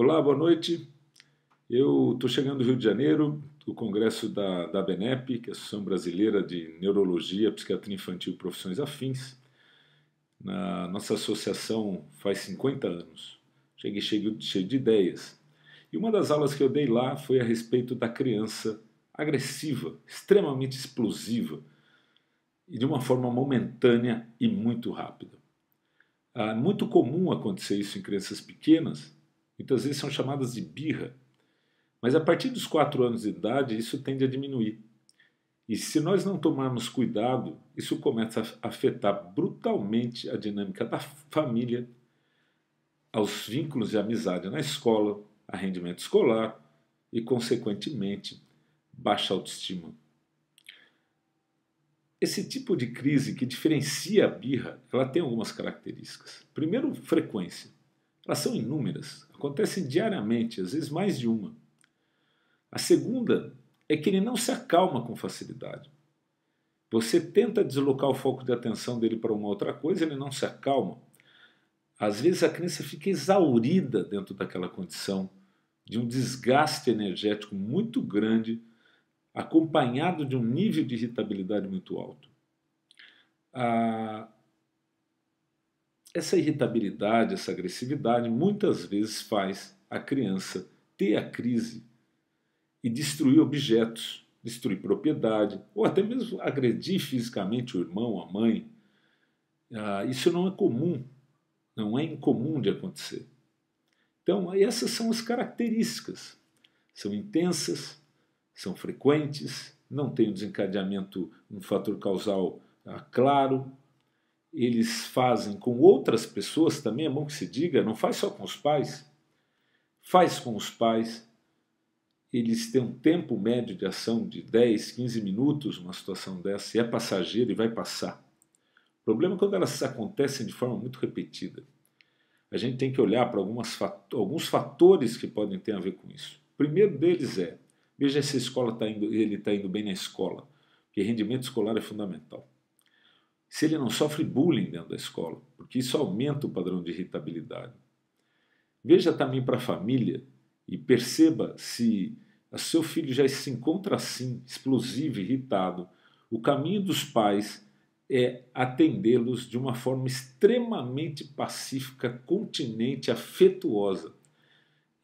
Olá, boa noite. Eu estou chegando do Rio de Janeiro, do congresso da ABNEP, que é a Associação Brasileira de Neurologia, Psiquiatria Infantil e Profissões Afins. Na nossa associação faz 50 anos. Cheguei cheio de ideias. E uma das aulas que eu dei lá foi a respeito da criança agressiva, extremamente explosiva, e de uma forma momentânea e muito rápida. É muito comum acontecer isso em crianças pequenas, muitas vezes são chamadas de birra, mas a partir dos 4 anos de idade isso tende a diminuir. E se nós não tomarmos cuidado, isso começa a afetar brutalmente a dinâmica da família, aos vínculos de amizade na escola, a rendimento escolar e, consequentemente, baixa autoestima. Esse tipo de crise que diferencia a birra, ela tem algumas características. Primeiro, frequência. Elas são inúmeras, acontecem diariamente, às vezes mais de uma. A segunda é que ele não se acalma com facilidade. Você tenta deslocar o foco de atenção dele para uma outra coisa, ele não se acalma. Às vezes a criança fica exaurida dentro daquela condição de um desgaste energético muito grande, acompanhado de um nível de irritabilidade muito alto. Essa irritabilidade, essa agressividade, muitas vezes faz a criança ter a crise e destruir objetos, destruir propriedade, ou até mesmo agredir fisicamente o irmão, a mãe. Isso não é comum, não é incomum de acontecer. Então, essas são as características. São intensas, são frequentes, não tem um desencadeamento, um fator causal claro. Eles fazem com outras pessoas, também é bom que se diga, não faz só com os pais, faz com os pais. Eles têm um tempo médio de ação de 10, 15 minutos, uma situação dessa, e é passageira e vai passar. O problema é quando elas acontecem de forma muito repetida. A gente tem que olhar para alguns fatores que podem ter a ver com isso. O primeiro deles é, veja se ele está indo bem na escola, porque rendimento escolar é fundamental. Se ele não sofre bullying dentro da escola, porque isso aumenta o padrão de irritabilidade. Veja também para a família e perceba se o seu filho já se encontra assim, explosivo, irritado. O caminho dos pais é atendê-los de uma forma extremamente pacífica, continente, afetuosa.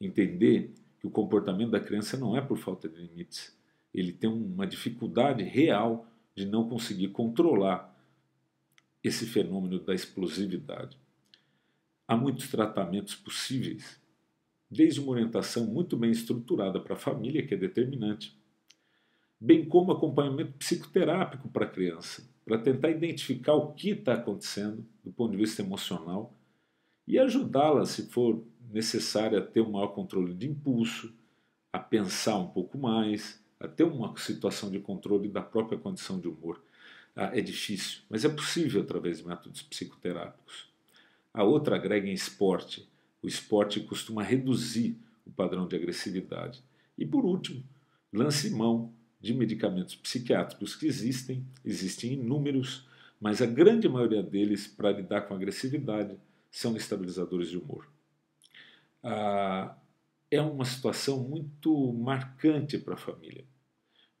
Entender que o comportamento da criança não é por falta de limites. Ele tem uma dificuldade real de não conseguir controlar esse fenômeno da explosividade. Há muitos tratamentos possíveis, desde uma orientação muito bem estruturada para a família, que é determinante, bem como acompanhamento psicoterápico para a criança, para tentar identificar o que está acontecendo do ponto de vista emocional e ajudá-la, se for necessário, a ter um maior controle de impulso, a pensar um pouco mais, a ter uma situação de controle da própria condição de humor. É difícil, mas é possível através de métodos psicoterápicos. A outra agrega em esporte. O esporte costuma reduzir o padrão de agressividade. E por último, lance mão de medicamentos psiquiátricos que existem inúmeros, mas a grande maioria deles, para lidar com a agressividade, são estabilizadores de humor. É uma situação muito marcante para a família,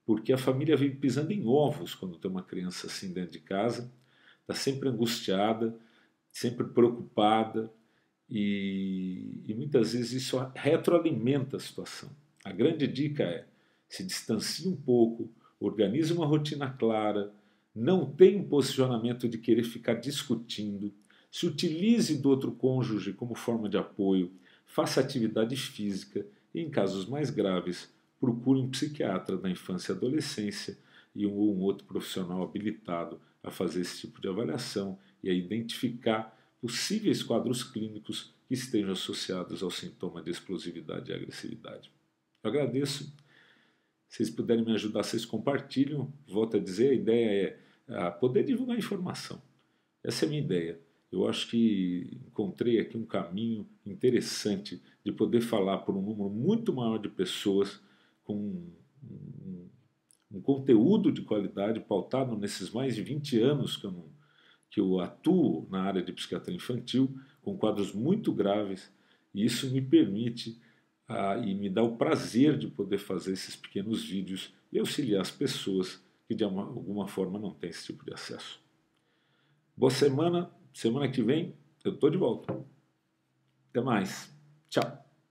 porque a família vem pisando em ovos quando tem uma criança assim dentro de casa, está sempre angustiada, sempre preocupada, e muitas vezes isso retroalimenta a situação. A grande dica é: se distancie um pouco, organize uma rotina clara, não tenha um posicionamento de querer ficar discutindo, se utilize do outro cônjuge como forma de apoio, faça atividade física e, em casos mais graves, procure um psiquiatra da infância e adolescência e um outro profissional habilitado a fazer esse tipo de avaliação e a identificar possíveis quadros clínicos que estejam associados ao sintoma de explosividade e agressividade. Eu agradeço. Se vocês puderem me ajudar, vocês compartilham. Volto a dizer, a ideia é poder divulgar informação. Essa é a minha ideia. Eu acho que encontrei aqui um caminho interessante de poder falar por um número muito maior de pessoas com um conteúdo de qualidade pautado nesses mais de 20 anos que eu atuo na área de psiquiatria infantil, com quadros muito graves, e isso me permite e me dá o prazer de poder fazer esses pequenos vídeos e auxiliar as pessoas que de alguma forma não têm esse tipo de acesso. Boa semana, semana que vem eu estou de volta. Até mais, tchau!